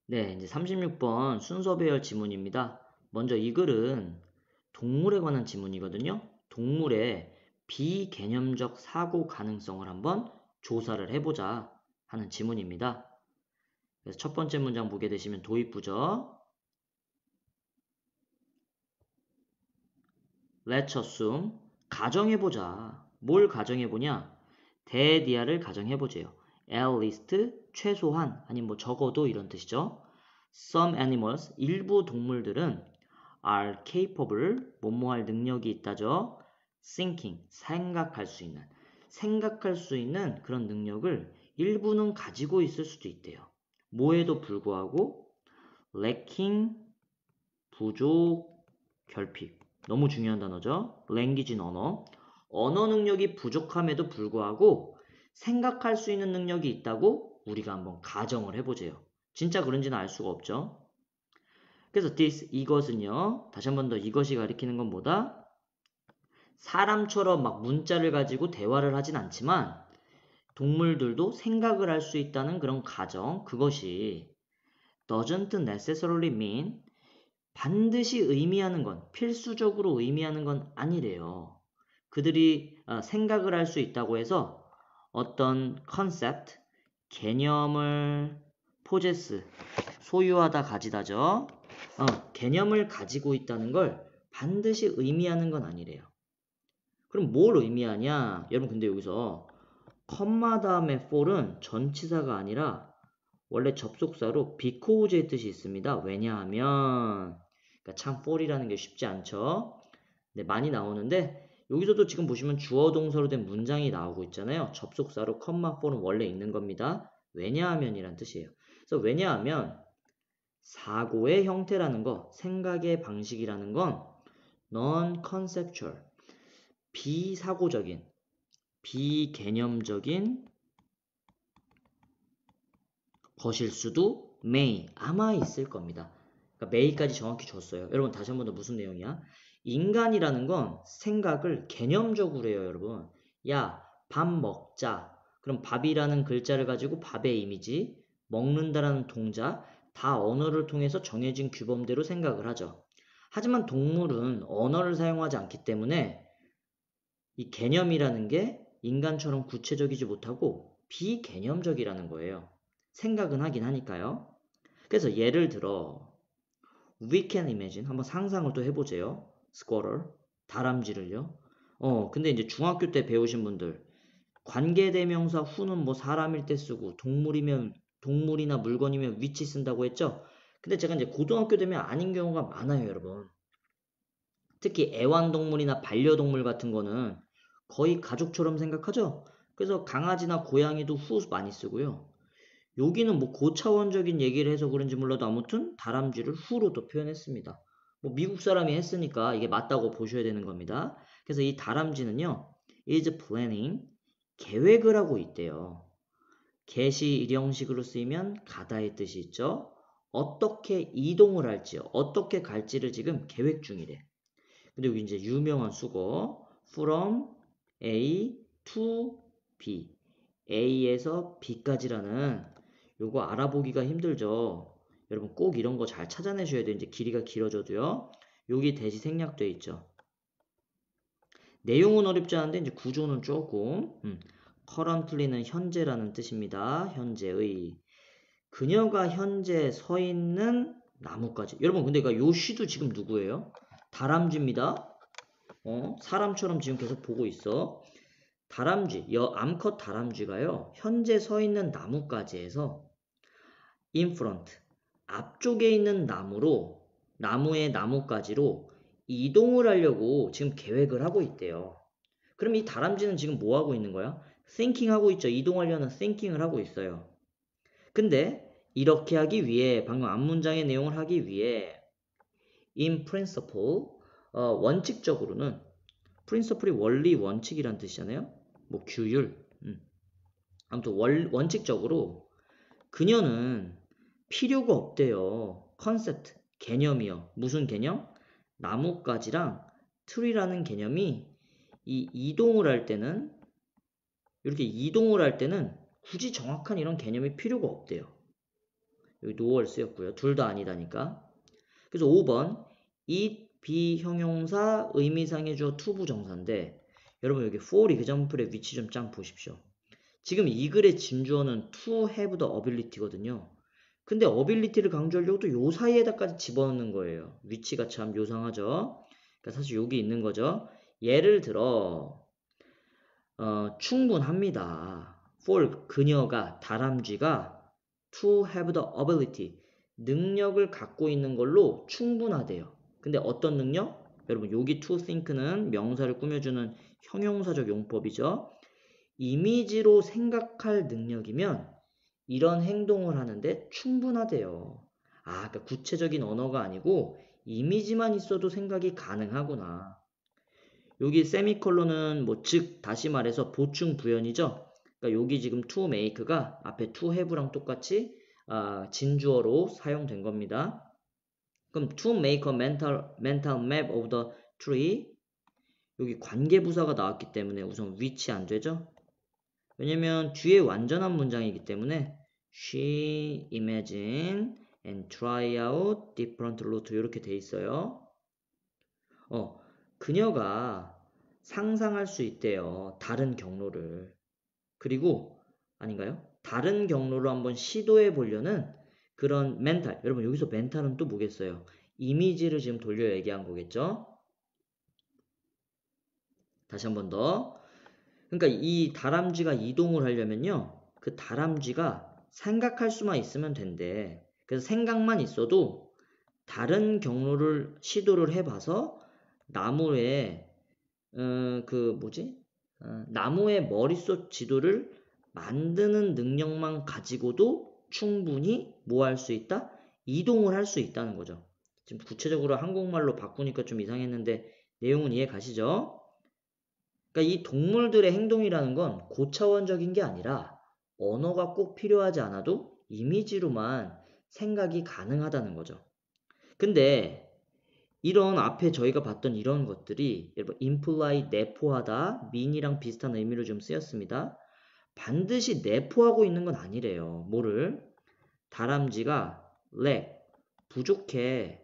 네, 이제 36번 순서 배열 지문입니다. 먼저 이 글은 동물에 관한 지문이거든요. 동물의 비개념적 사고 가능성을 한번 조사를 해보자 하는 지문입니다. 그래서 첫 번째 문장 보게 되시면 도입부죠. Let's assume. 가정해보자. 뭘 가정해보냐? 대디아를 가정해보재요. At least, 최소한, 아니면 뭐 적어도 이런 뜻이죠. Some animals, 일부 동물들은 are capable, 뭐뭐할 능력이 있다죠. Thinking, 생각할 수 있는 그런 능력을 일부는 가지고 있을 수도 있대요. 뭐에도 불구하고 lacking, 부족, 결핍. 너무 중요한 단어죠. language는 언어. 언어 능력이 부족함에도 불구하고 생각할 수 있는 능력이 있다고 우리가 한번 가정을 해보재요. 진짜 그런지는 알 수가 없죠. 그래서 this, 이것은요. 다시 한 번 더 이것이 가리키는 건 뭐다? 사람처럼 막 문자를 가지고 대화를 하진 않지만 동물들도 생각을 할 수 있다는 그런 가정, 그것이 doesn't necessarily mean 반드시 의미하는 건, 필수적으로 의미하는 건 아니래요. 그들이 생각을 할 수 있다고 해서 어떤 컨셉트, 개념을 possess, 소유하다, 가지다죠. 개념을 가지고 있다는 걸 반드시 의미하는 건 아니래요. 그럼 뭘 의미하냐? 여러분 근데 여기서 컴마 다음에 for은 전치사가 아니라 원래 접속사로 because의 뜻이 있습니다. 왜냐하면 그러니까 참 for이라는 게 쉽지 않죠. 네, 많이 나오는데 여기서도 지금 보시면 주어 동사로 된 문장이 나오고 있잖아요. 접속사로 컴마 for는 원래 있는 겁니다. 왜냐하면이란 뜻이에요. 그래서 왜냐하면 사고의 형태라는 거, 생각의 방식이라는 건 non-conceptual, 비사고적인, 비개념적인 것일 수도 may, 아마 있을 겁니다. 그러니까 may까지 정확히 줬어요. 여러분 다시 한 번 더 무슨 내용이야? 인간이라는 건 생각을 개념적으로 해요, 여러분. 야, 밥 먹자. 그럼 밥이라는 글자를 가지고 밥의 이미지, 먹는다라는 동작, 다 언어를 통해서 정해진 규범대로 생각을 하죠. 하지만 동물은 언어를 사용하지 않기 때문에 이 개념이라는 게 인간처럼 구체적이지 못하고 비개념적이라는 거예요. 생각은 하긴 하니까요. 그래서 예를 들어 we can imagine 한번 상상을 또 해보세요. squirrel 다람쥐를요. 근데 이제 중학교 때 배우신 분들 관계대명사 who는 뭐 사람일 때 쓰고 동물이면 동물이나 물건이면 which 쓴다고 했죠. 근데 제가 이제 고등학교 되면 아닌 경우가 많아요, 여러분. 특히 애완동물이나 반려동물 같은 거는 거의 가족처럼 생각하죠. 그래서 강아지나 고양이도 후 많이 쓰고요. 여기는 뭐 고차원적인 얘기를 해서 그런지 몰라도 아무튼 다람쥐를 후로도 표현했습니다. 뭐 미국 사람이 했으니까 이게 맞다고 보셔야 되는 겁니다. 그래서 이 다람쥐는요, is planning, 계획을 하고 있대요. get이 일형식으로 쓰이면 가다의 뜻이 있죠. 어떻게 이동을 할지, 어떻게 갈지를 지금 계획 중이래. 근데 여기 이제 유명한 수거 from A to B, A에서 B까지라는 요거 알아보기가 힘들죠. 여러분 꼭 이런 거 잘 찾아내셔야 돼요. 이제 길이가 길어져도요. 여기 대시 생략돼 있죠. 내용은 어렵지 않은데 이제 구조는 조금 currently는 현재라는 뜻입니다. 현재의 그녀가 현재 서 있는 나무까지. 여러분 근데 요 시도 지금 누구예요? 다람쥐입니다. 사람처럼 지금 계속 보고 있어. 다람쥐, 암컷 다람쥐가요, 현재 서 있는 나무가지에서 in front, 앞쪽에 있는 나무의 나무가지로 이동을 하려고 지금 계획을 하고 있대요. 그럼 이 다람쥐는 지금 뭐 하고 있는 거야? thinking 하고 있죠. 이동하려는 thinking을 하고 있어요. 근데 이렇게 하기 위해, 방금 앞문장의 내용을 하기 위해 in principle, 원칙적으로는 principle이 원리, 원칙이란 뜻이잖아요. 뭐 규율. 아무튼 원칙적으로 그녀는 필요가 없대요. 컨셉트, 개념이요. 무슨 개념? 나뭇가지랑 트리라는 개념이 이 이동을 할 때는 이렇게 이동을 할 때는 굳이 정확한 이런 개념이 필요가 없대요. 여기 no를 쓰였고요. 둘 다 아니다니까. 그래서 5번 it 비형용사 의미상의 주어 투부정사인데 여러분 여기 for example의 위치 좀 짱 보십시오. 지금 이 글의 진주어는 to have the ability거든요. 근데 ability를 강조하려고 또 요 사이에다까지 집어넣는 거예요. 위치가 참 요상하죠. 그러니까 사실 여기 있는 거죠. 예를 들어 충분합니다. for 그녀가 다람쥐가 to have the ability 능력을 갖고 있는 걸로 충분하대요. 근데 어떤 능력? 여러분 여기 to think는 명사를 꾸며주는 형용사적 용법이죠. 이미지로 생각할 능력이면 이런 행동을 하는데 충분하대요. 그러니까 구체적인 언어가 아니고 이미지만 있어도 생각이 가능하구나. 여기 세미콜론은 뭐 즉 다시 말해서 보충 부연이죠. 그러니까 여기 지금 to make가 앞에 to have랑 똑같이 진주어로 사용된 겁니다. 그럼 to make a mental map of the tree 여기 관계부사가 나왔기 때문에 우선 위치 안 되죠. 왜냐면 뒤에 완전한 문장이기 때문에 she imagine and try out different route 이렇게 돼 있어요. 그녀가 상상할 수 있대요. 다른 경로를. 그리고 아닌가요? 다른 경로로 한번 시도해 보려는 그런 멘탈. 여러분 여기서 멘탈은 또 뭐겠어요? 이미지를 지금 돌려 얘기한 거겠죠? 다시 한번 더. 그러니까 이 다람쥐가 이동을 하려면요. 그 다람쥐가 생각할 수만 있으면 된대. 그래서 생각만 있어도 다른 경로를 시도를 해봐서 나무에 나무의 머릿속 지도를 만드는 능력만 가지고도 충분히 뭐 할 수 있다? 이동을 할 수 있다는 거죠. 지금 구체적으로 한국말로 바꾸니까 좀 이상했는데 내용은 이해 가시죠? 그러니까 이 동물들의 행동이라는 건 고차원적인 게 아니라 언어가 꼭 필요하지 않아도 이미지로만 생각이 가능하다는 거죠. 근데 이런 앞에 저희가 봤던 이런 것들이 여러분 imply 내포하다, mean이랑 비슷한 의미로 좀 쓰였습니다. 반드시 내포하고 있는 건 아니래요. 뭐를? 다람쥐가 lack, 부족해,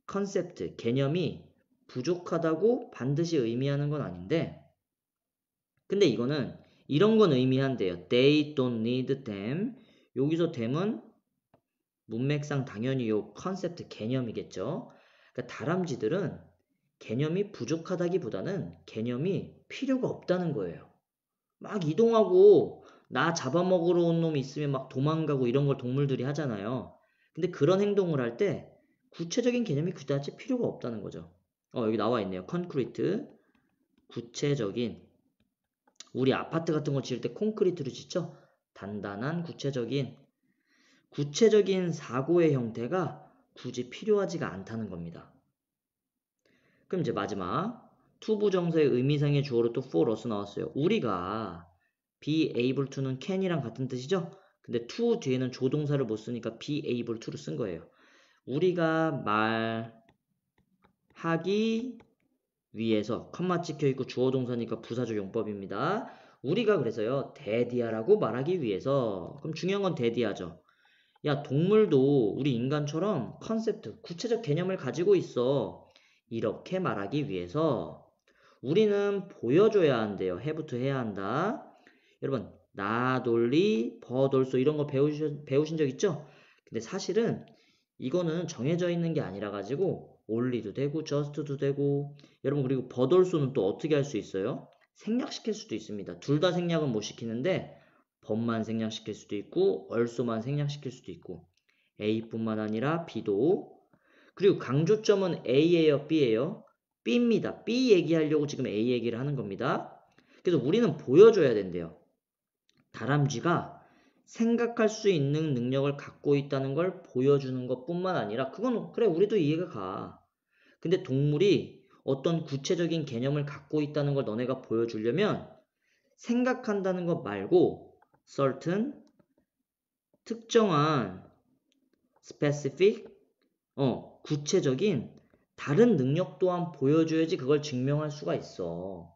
컨셉트, 개념이 부족하다고 반드시 의미하는 건 아닌데 근데 이거는 이런 건 의미한대요. They don't need them. 여기서 them은 문맥상 당연히 요 컨셉트 개념이겠죠. 그러니까 다람쥐들은 개념이 부족하다기보다는 개념이 필요가 없다는 거예요. 막 이동하고 나 잡아먹으러 온 놈이 있으면 막 도망가고 이런 걸 동물들이 하잖아요. 근데 그런 행동을 할 때 구체적인 개념이 그다지 필요가 없다는 거죠. 여기 나와 있네요. 콘크리트. 구체적인 우리 아파트 같은 거 지을 때 콘크리트로 짓죠? 단단한 구체적인 사고의 형태가 굳이 필요하지가 않다는 겁니다. 그럼 이제 마지막 투부정사의 의미상의 주어로 또 forus 나왔어요. 우리가 be able to는 can이랑 같은 뜻이죠? 근데 to 뒤에는 조동사를 못 쓰니까 be able to를 쓴 거예요. 우리가 말하기 위해서 컴마 찍혀있고 주어동사니까 부사적 용법입니다. 우리가 그래서요 대디하라고 말하기 위해서 그럼 중요한 건 대디하죠. 야 동물도 우리 인간처럼 컨셉트 구체적 개념을 가지고 있어. 이렇게 말하기 위해서 우리는 보여줘야 한대요. have to 해야 한다. 여러분 나돌리 버돌소 이런 거 배우신 적 있죠? 근데 사실은 이거는 정해져 있는 게 아니라 가지고 only도 되고 just도 되고 여러분 그리고 버돌소는 또 어떻게 할 수 있어요? 생략시킬 수도 있습니다. 둘 다 생략은 못 시키는데 법만 생략시킬 수도 있고 also만 생략시킬 수도 있고 A뿐만 아니라 B도 그리고 강조점은 A예요 B예요? B입니다. B 얘기하려고 지금 A 얘기를 하는 겁니다. 그래서 우리는 보여줘야 된대요. 다람쥐가 생각할 수 있는 능력을 갖고 있다는 걸 보여주는 것뿐만 아니라 그건 그래 우리도 이해가 가. 근데 동물이 어떤 구체적인 개념을 갖고 있다는 걸 너네가 보여주려면 생각한다는 것 말고 certain 특정한 specific 구체적인 다른 능력 또한 보여줘야지 그걸 증명할 수가 있어.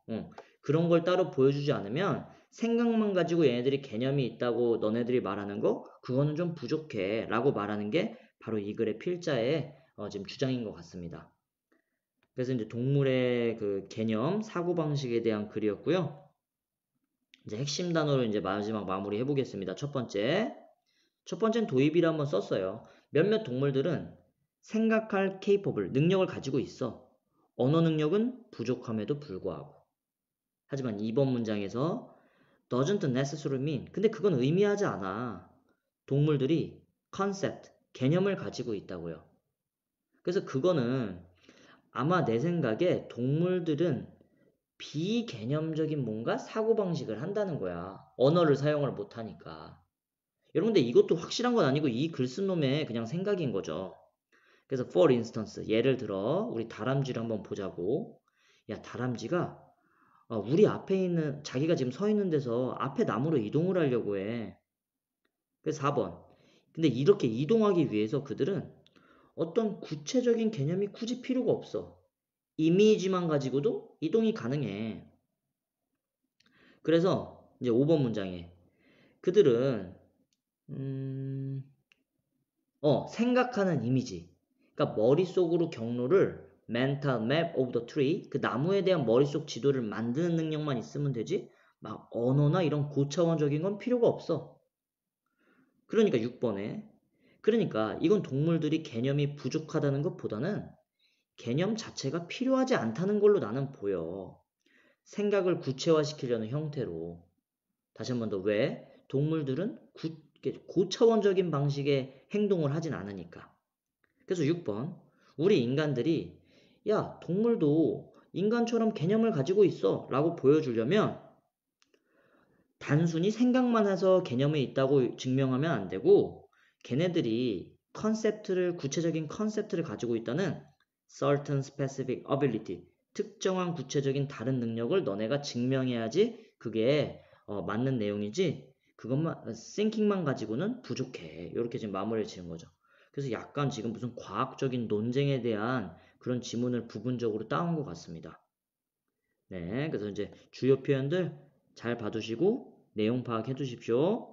그런 걸 따로 보여주지 않으면 생각만 가지고 얘네들이 개념이 있다고 너네들이 말하는 거 그거는 좀 부족해 라고 말하는 게 바로 이 글의 필자의 지금 주장인 것 같습니다. 그래서 이제 동물의 그 개념, 사고방식에 대한 글이었고요. 이제 핵심 단어로 이제 마지막 마무리 해보겠습니다. 첫 번째는 도입이라 한번 썼어요. 몇몇 동물들은 생각할 capable, 능력을 가지고 있어. 언어 능력은 부족함에도 불구하고. 하지만 2번 문장에서 doesn't necessarily mean, 근데 그건 의미하지 않아. 동물들이 concept, 개념을 가지고 있다고요. 그래서 그거는 아마 내 생각에 동물들은 비개념적인 뭔가 사고방식을 한다는 거야. 언어를 사용을 못하니까. 여러분들 이것도 확실한 건 아니고 이 글 쓴 놈의 그냥 생각인 거죠. 그래서 for instance, 예를 들어 우리 다람쥐를 한번 보자고. 야, 다람쥐가 우리 앞에 있는 자기가 지금 서 있는 데서 앞에 나무로 이동을 하려고 해. 그래서 4번. 근데 이렇게 이동하기 위해서 그들은 어떤 구체적인 개념이 굳이 필요가 없어. 이미지만 가지고도 이동이 가능해. 그래서 이제 5번 문장에 그들은 생각하는 이미지. 그러니까 머릿속으로 경로를 mental map of the tree, 그 나무에 대한 머릿속 지도를 만드는 능력만 있으면 되지. 막 언어나 이런 고차원적인 건 필요가 없어. 그러니까 6번에 그러니까 이건 동물들이 개념이 부족하다는 것보다는 개념 자체가 필요하지 않다는 걸로 나는 보여. 생각을 구체화시키려는 형태로. 다시 한 번 더 왜? 동물들은 고차원적인 방식의 행동을 하진 않으니까. 그래서 6번. 우리 인간들이 야, 동물도 인간처럼 개념을 가지고 있어 라고 보여주려면 단순히 생각만 해서 개념이 있다고 증명하면 안 되고 걔네들이 구체적인 컨셉트를 가지고 있다는 certain specific ability, 특정한 구체적인 다른 능력을 너네가 증명해야지 그게 맞는 내용이지 그것만 thinking만 가지고는 부족해. 이렇게 지금 마무리를 지은 거죠. 그래서 약간 지금 무슨 과학적인 논쟁에 대한 그런 지문을 부분적으로 따온 것 같습니다. 네, 그래서 이제 주요 표현들 잘 봐두시고 내용 파악해 두십시오.